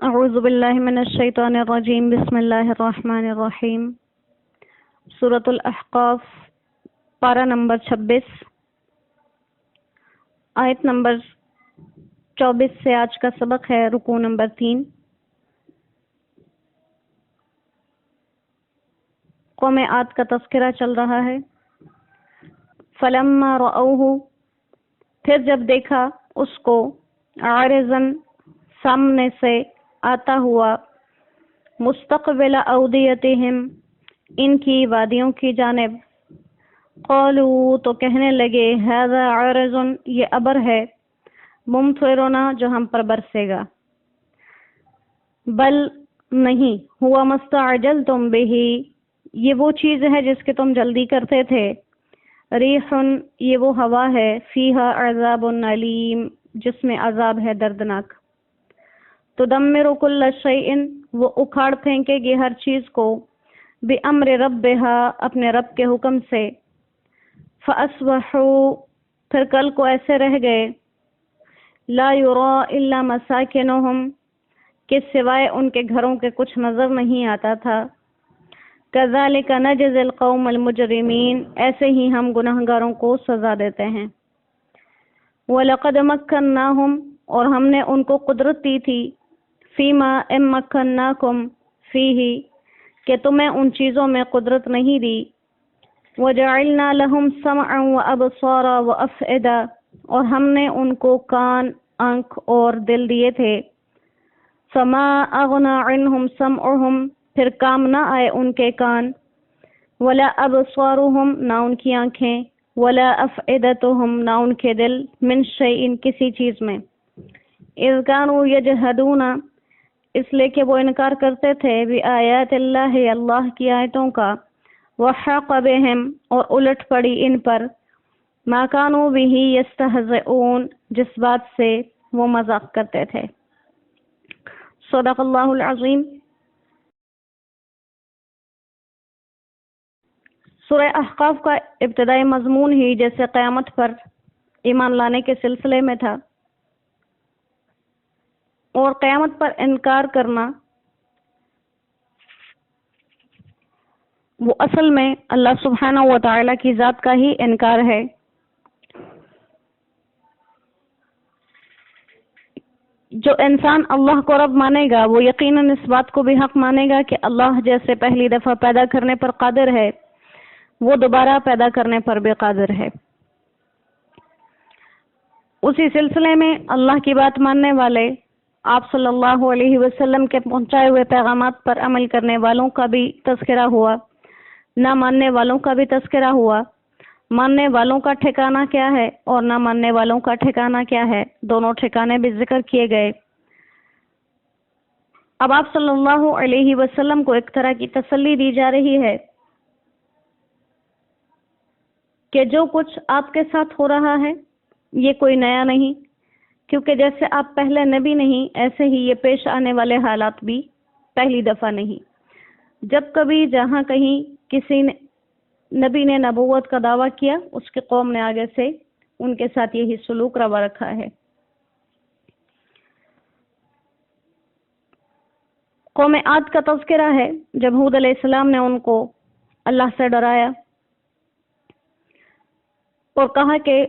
اعوذ باللہ من الشیطان الرجیم بسم اللہ الرحمن الرحیم۔ سورۃ الاحقاف، پارہ نمبر 26، آیت نمبر 24 سے آج کا سبق ہے، رکوع نمبر 3۔ قوم عاد کا تذکرہ چل رہا ہے۔ فلما رأوہ، پھر جب دیکھا اس کو، عارضاً سامنے سے آتا ہوا، مستقبل اودیتہم، ان کی وادیوں کی جانب، قالوا، تو کہنے لگے، ھذا عارض، یہ ابر ہے، ممطرنا، جو ہم پر برسے گا، بل نہیں، ہوا ما استعجلتم بہ، یہ وہ چیز ہے جس کے تم جلدی کرتے تھے، ریح، یہ وہ ہوا ہے، فیہا عذاب علیم، جس میں عذاب ہے دردناک، تدمر کل شیء، وہ اکھاڑ پھینکے گی ہر چیز کو، بامر ربہا، اپنے رب کے حکم سے، فاصبحوا، پھر کل کو ایسے رہ گئے، لا یری الا مساکنہم، کہ سوائے ان کے گھروں کے کچھ نظر نہیں آتا تھا، کذالک نجزی القوم المجرمین، ایسے ہی ہم گناہگاروں کو سزا دیتے ہیں، وَلَقَدْ مَكَّنَّاهُمْ، اور ہم نے ان کو قدرت دی تھی، فیما ام مکناکم فیہ، کہ تمہیں ان چیزوں میں قدرت نہیں دی، وجعلنا لهم سمعا وابصارا وافئدہ، اور ہم نے ان کو کان، آنکھ اور دل دیے تھے، فما اغنى عنہم سمعہم، پھر کام نہ آئے ان کے کان، ولا ابصارہم، نہ ان کی آنکھیں، ولا افئدتہم، نہ ان کے دل، من شیء، کسی چیز میں، اذ کانوا یجہدون، اس لیے کہ وہ انکار کرتے تھے، بآیات اللہ، اللہ کی آیتوں کا، وحاق بہم، اور الٹ پڑی ان پر، ما کانوا بہ یستہزئون، جس بات سے وہ مذاق کرتے تھے۔ صدق اللہ العظیم۔ سورہ احقاف کا ابتدائی مضمون ہی جیسے قیامت پر ایمان لانے کے سلسلے میں تھا، اور قیامت پر انکار کرنا وہ اصل میں اللہ سبحانہ و تعالی کی ذات کا ہی انکار ہے۔ جو انسان اللہ کو رب مانے گا وہ یقیناً اس بات کو بھی حق مانے گا کہ اللہ جیسے پہلی دفعہ پیدا کرنے پر قادر ہے، وہ دوبارہ پیدا کرنے پر بھی قادر ہے۔ اسی سلسلے میں اللہ کی بات ماننے والے، آپ صلی اللہ علیہ وسلم کے پہنچائے ہوئے پیغامات پر عمل کرنے والوں کا بھی تذکرہ ہوا، نہ ماننے والوں کا بھی تذکرہ ہوا، ماننے والوں کا ٹھکانہ کیا ہے اور نہ ماننے والوں کا ٹھکانہ کیا ہے، دونوں ٹھکانے بھی ذکر کیے گئے۔ اب آپ صلی اللہ علیہ وسلم کو ایک طرح کی تسلی دی جا رہی ہے کہ جو کچھ آپ کے ساتھ ہو رہا ہے یہ کوئی نیا نہیں، کیونکہ جیسے آپ پہلے نبی نہیں، ایسے ہی یہ پیش آنے والے حالات بھی پہلی دفعہ نہیں۔ جب کبھی جہاں کہیں کسی نبی نے نبوت کا دعویٰ کیا، اس کی قوم نے آگے سے ان کے ساتھ یہی سلوک روا رکھا ہے۔ قوم عاد کا تذکرہ ہے، جب ہود علیہ السلام نے ان کو اللہ سے ڈرایا اور کہا کہ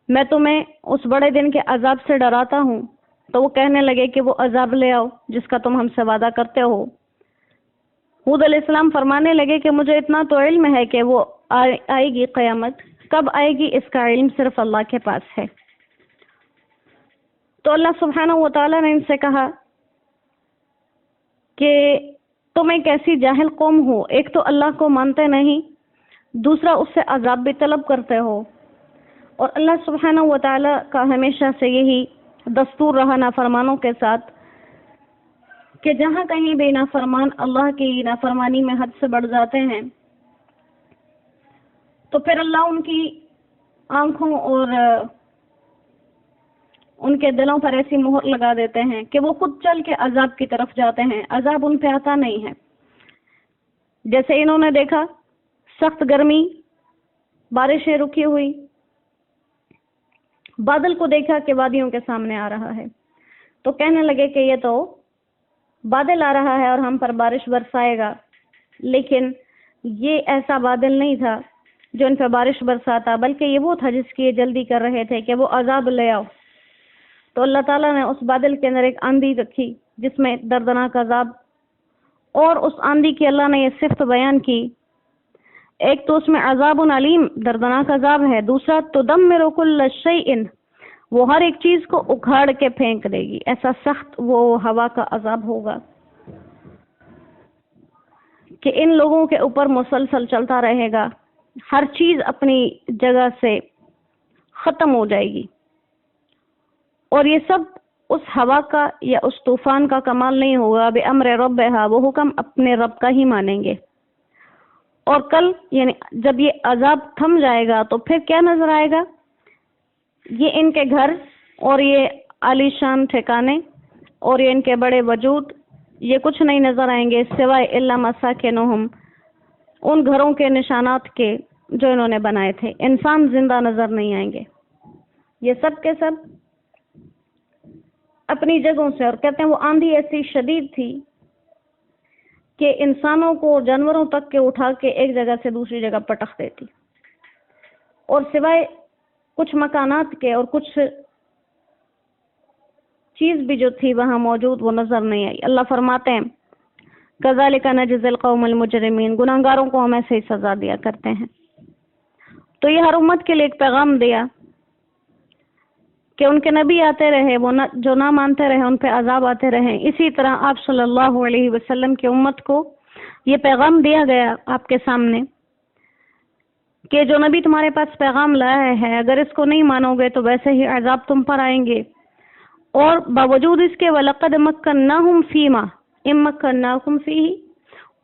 میں تمہیں اس بڑے دن کے عذاب سے ڈراتا ہوں، تو وہ کہنے لگے کہ وہ عذاب لے آؤ جس کا تم ہم سے وعدہ کرتے ہو۔ ہود علیہ السلام فرمانے لگے کہ مجھے اتنا تو علم ہے کہ وہ آئے گی قیامت، کب آئے گی اس کا علم صرف اللہ کے پاس ہے۔ تو اللہ سبحانہ و تعالیٰ نے ان سے کہا کہ تم ایک ایسی جاہل قوم ہو، ایک تو اللہ کو مانتے نہیں، دوسرا اس سے عذاب بھی طلب کرتے ہو، اور اللہ سبحانہ و تعالیٰ کا ہمیشہ سے یہی دستور رہا نافرمانوں کے ساتھ کہ جہاں کہیں بھی نافرمان اللہ کی نافرمانی میں حد سے بڑھ جاتے ہیں تو پھر اللہ ان کی آنکھوں اور ان کے دلوں پر ایسی مہر لگا دیتے ہیں کہ وہ خود چل کے عذاب کی طرف جاتے ہیں، عذاب ان پہ آتا نہیں ہے۔ جیسے انہوں نے دیکھا سخت گرمی، بارشیں رکی ہوئی، بادل کو دیکھا کہ وادیوں کے سامنے آ رہا ہے، تو کہنے لگے کہ یہ تو بادل آ رہا ہے اور ہم پر بارش برسائے گا، لیکن یہ ایسا بادل نہیں تھا جو ان پر بارش برساتا، بلکہ یہ وہ تھا جس کی یہ جلدی کر رہے تھے کہ وہ عذاب لے آؤ۔ تو اللہ تعالیٰ نے اس بادل کے اندر ایک آندھی رکھی جس میں دردناک عذاب، اور اس آندھی کی اللہ نے یہ صفت بیان کی، ایک تو اس میں عذاب علیم دردناک عذاب ہے، دوسرا تدمر کل شیء، وہ ہر ایک چیز کو اکھاڑ کے پھینک دے گی، ایسا سخت وہ ہوا کا عذاب ہوگا کہ ان لوگوں کے اوپر مسلسل چلتا رہے گا، ہر چیز اپنی جگہ سے ختم ہو جائے گی، اور یہ سب اس ہوا کا یا اس طوفان کا کمال نہیں ہوگا، بِأَمْرِ رَبِّهَا، وہ حکم اپنے رب کا ہی مانیں گے۔ اور کل یعنی جب یہ عذاب تھم جائے گا تو پھر کیا نظر آئے گا؟ یہ ان کے گھر اور یہ عالی شان ٹھکانے اور یہ ان کے بڑے وجود، یہ کچھ نہیں نظر آئیں گے سوائے الا مساکنہم، ان گھروں کے نشانات کے جو انہوں نے بنائے تھے، انسان زندہ نظر نہیں آئیں گے، یہ سب کے سب اپنی جگہوں سے۔ اور کہتے ہیں وہ آندھی ایسی شدید تھی کہ انسانوں کو جانوروں تک کے اٹھا کے ایک جگہ سے دوسری جگہ پٹخ دیتی، اور سوائے کچھ مکانات کے اور کچھ چیز بھی جو تھی وہاں موجود وہ نظر نہیں آئی۔ اللہ فرماتے ہیں کذالک نجزی القوم المجرمین، گناہگاروں کو ہم ایسے ہی سزا دیا کرتے ہیں۔ تو یہ ہر امت کے لیے ایک پیغام دیا کہ ان کے نبی آتے رہے، وہ جو نہ مانتے رہے ان پہ عذاب آتے رہے۔ اسی طرح آپ صلی اللہ علیہ وسلم کی امت کو یہ پیغام دیا گیا آپ کے سامنے کہ جو نبی تمہارے پاس پیغام لایا ہے اگر اس کو نہیں مانو گے تو ویسے ہی عذاب تم پر آئیں گے، اور باوجود اس کے وَلَقَدْ مَكَّنَّاهُمْ فِي مَا إِن مَّكَّنَّاكُمْ فِيهِ،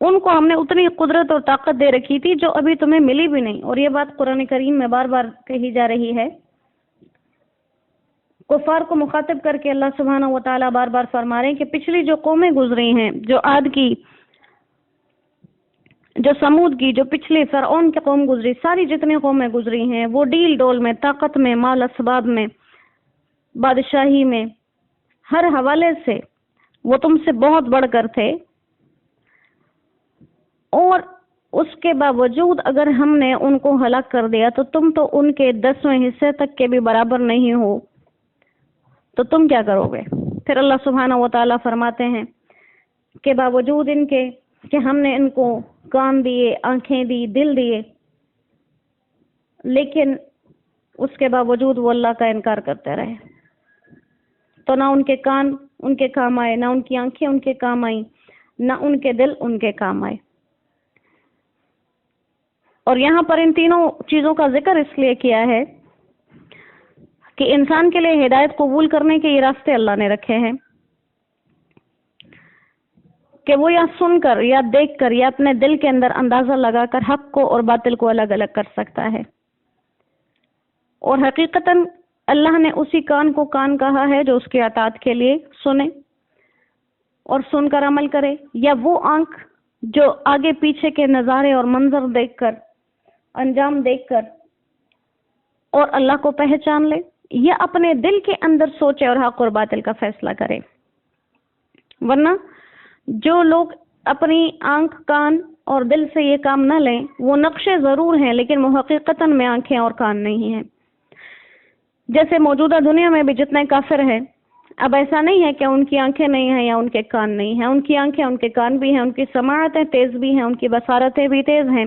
ان کو ہم نے اتنی قدرت اور طاقت دے رکھی تھی جو ابھی تمہیں ملی بھی نہیں۔ اور یہ بات قرآن کریم میں بار بار کہی جا رہی ہے، کفار کو مخاطب کر کے اللہ سبحانہ و تعالیٰ بار بار فرما رہے ہیں کہ پچھلی جو قومیں گزری ہیں، جو عاد کی، جو سمود کی، جو پچھلی فرعون کی قوم گزری، ساری جتنی قومیں گزری ہیں وہ ڈیل ڈول میں، طاقت میں، مال اسباب میں، بادشاہی میں، ہر حوالے سے وہ تم سے بہت بڑھ کر تھے، اور اس کے باوجود اگر ہم نے ان کو ہلاک کر دیا تو تم تو ان کے 10ویں حصے تک کے بھی برابر نہیں ہو، تو تم کیا کرو گے؟ پھر اللہ سبحانہ و تعالیٰ فرماتے ہیں کہ باوجود ان کے کہ ہم نے ان کو کان دیے، آنکھیں دی، دل دیے، لیکن اس کے باوجود وہ اللہ کا انکار کرتے رہے، تو نہ ان کے کان ان کے کام آئے، نہ ان کی آنکھیں ان کے کام آئیں، نہ ان کے دل ان کے کام آئے۔ اور یہاں پر ان تینوں چیزوں کا ذکر اس لیے کیا ہے کہ انسان کے لیے ہدایت قبول کرنے کے یہ راستے اللہ نے رکھے ہیں کہ وہ یا سن کر یا دیکھ کر یا اپنے دل کے اندر اندازہ لگا کر حق کو اور باطل کو الگ الگ کر سکتا ہے۔ اور حقیقتاً اللہ نے اسی کان کو کان کہا ہے جو اس کی اطاعت کے لیے سنے اور سن کر عمل کرے، یا وہ آنکھ جو آگے پیچھے کے نظارے اور منظر دیکھ کر، انجام دیکھ کر اور اللہ کو پہچان لے، یا اپنے دل کے اندر سوچے اور حق اور باطل کا فیصلہ کرے۔ ورنہ جو لوگ اپنی آنکھ، کان اور دل سے یہ کام نہ لیں، وہ نقشے ضرور ہیں لیکن وہ حقیقتاً میں آنکھیں اور کان نہیں ہیں۔ جیسے موجودہ دنیا میں بھی جتنے کافر ہیں، اب ایسا نہیں ہے کہ ان کی آنکھیں نہیں ہیں یا ان کے کان نہیں ہیں، ان کی آنکھیں، ان کے کان بھی ہیں، ان کی سماعتیں تیز بھی ہیں، ان کی بصارتیں بھی تیز ہیں،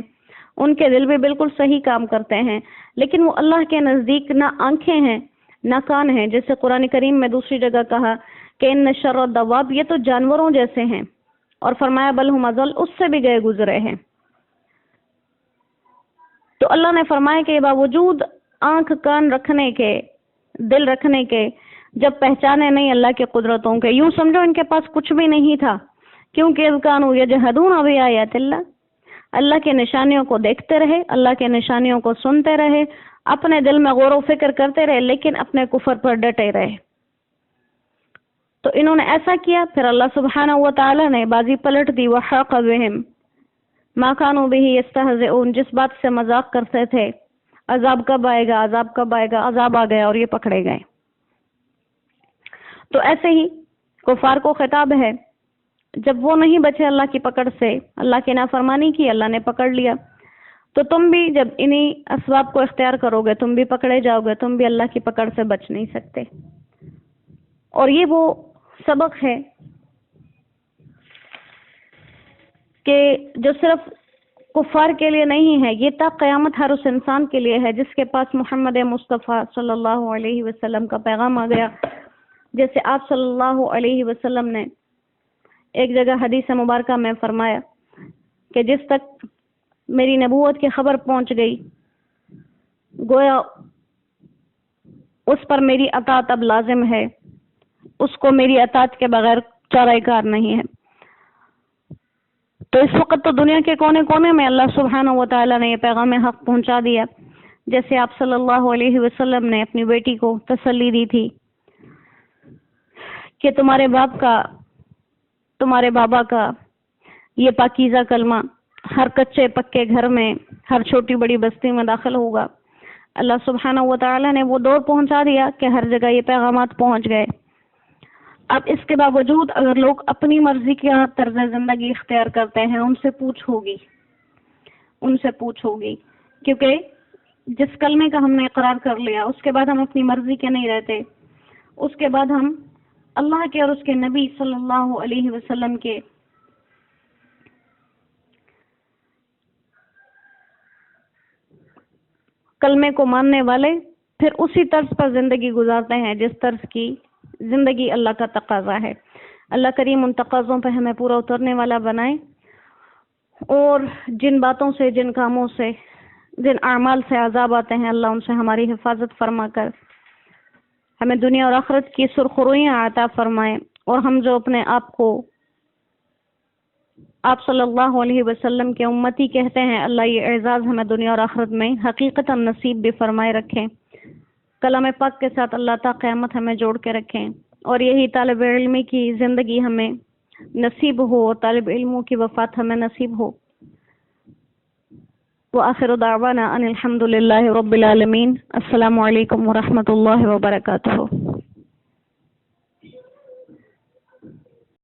ان کے دل بھی بالکل صحیح کام کرتے ہیں، لیکن وہ اللہ کے نزدیک نہ آنکھیں ہیں نہ کان ہیں۔ جیسے قرآن کریم میں دوسری جگہ کہا کہ ان شر الدواب، یہ تو جانوروں جیسے ہیں، اور فرمایا بل ہم اضل، اس سے بھی گئے گزرے ہیں۔ تو اللہ نے فرمایا کہ باوجود آنکھ کان رکھنے کے، دل رکھنے کے، جب پہچانے نہیں اللہ کی قدرتوں کے، یوں سمجھو ان کے پاس کچھ بھی نہیں تھا، کیونکہ اذ کانوا یجحدون بآیات اللہ، اللہ کے نشانیوں کو دیکھتے رہے، اللہ کے نشانیوں کو سنتے رہے، اپنے دل میں غور و فکر کرتے رہے، لیکن اپنے کفر پر ڈٹے رہے۔ تو انہوں نے ایسا کیا، پھر اللہ سبحانہ و تعالی نے بازی پلٹ دی، وحاق بہم ما كانوا به يستهزئون، جس بات سے مذاق کرتے تھے، عذاب کب آئے گا، عذاب کب آئے گا، عذاب آ گیا اور یہ پکڑے گئے۔ تو ایسے ہی کفار کو خطاب ہے جب وہ نہیں بچے اللہ کی پکڑ سے، اللہ کی نافرمانی کی، اللہ نے پکڑ لیا، تو تم بھی جب انہی اسباب کو اختیار کرو گے تم بھی پکڑے جاؤ گے، تم بھی اللہ کی پکڑ سے بچ نہیں سکتے۔ اور یہ وہ سبق ہے کہ جو صرف کفار کے لیے نہیں ہے، یہ تا قیامت ہر اس انسان کے لیے ہے جس کے پاس محمد مصطفیٰ صلی اللہ علیہ وسلم کا پیغام آ گیا۔ جیسے آپ صلی اللہ علیہ وسلم نے ایک جگہ حدیث مبارکہ میں فرمایا کہ جس تک میری نبوت کی خبر پہنچ گئی، گویا اس پر میری اطاعت اب لازم ہے، اس کو میری اطاعت کے بغیر چارہ کار نہیں ہے۔ تو اس وقت تو دنیا کے کونے کونے میں اللہ سبحانہ و تعالیٰ نے یہ پیغام حق پہنچا دیا، جیسے آپ صلی اللہ علیہ وسلم نے اپنی بیٹی کو تسلی دی تھی کہ تمہارے بابا کا یہ پاکیزہ کلمہ ہر کچے پکے گھر میں، ہر چھوٹی بڑی بستی میں داخل ہوگا۔ اللہ سبحانہ و تعالیٰ نے وہ دور پہنچا دیا کہ ہر جگہ یہ پیغامات پہنچ گئے۔ اب اس کے باوجود اگر لوگ اپنی مرضی کا طرز زندگی اختیار کرتے ہیں، ان سے پوچھ ہوگی، کیونکہ جس کلمے کا ہم نے اقرار کر لیا اس کے بعد ہم اپنی مرضی کے نہیں رہتے، اس کے بعد ہم اللہ کے اور اس کے نبی صلی اللہ علیہ وسلم کے کلمے کو ماننے والے پھر اسی طرز پر زندگی گزارتے ہیں جس طرز کی زندگی اللہ کا تقاضا ہے۔ اللہ کریم ان تقاضوں پہ ہمیں پورا اترنے والا بنائے، اور جن باتوں سے، جن کاموں سے، جن اعمال سے عذاب آتے ہیں، اللہ ان سے ہماری حفاظت فرما کر ہمیں دنیا اور آخرت کی سرخرویاں عطا فرمائے، اور ہم جو اپنے آپ کو آپ صلی اللہ علیہ وسلم کے امتی کہتے ہیں، اللہ یہ اعزاز ہمیں دنیا اور آخرت میں حقیقتاً نصیب بھی فرمائے رکھیں۔ کلام پاک کے ساتھ اللہ تا قیامت ہمیں جوڑ کے رکھیں، اور یہی طالب علمی کی زندگی ہمیں نصیب ہو، اور طالب علموں کی وفات ہمیں نصیب ہو۔ وآخر دعوانا ان الحمد للہ رب العالمین۔ السلام علیکم ورحمۃ اللہ وبرکاتہ۔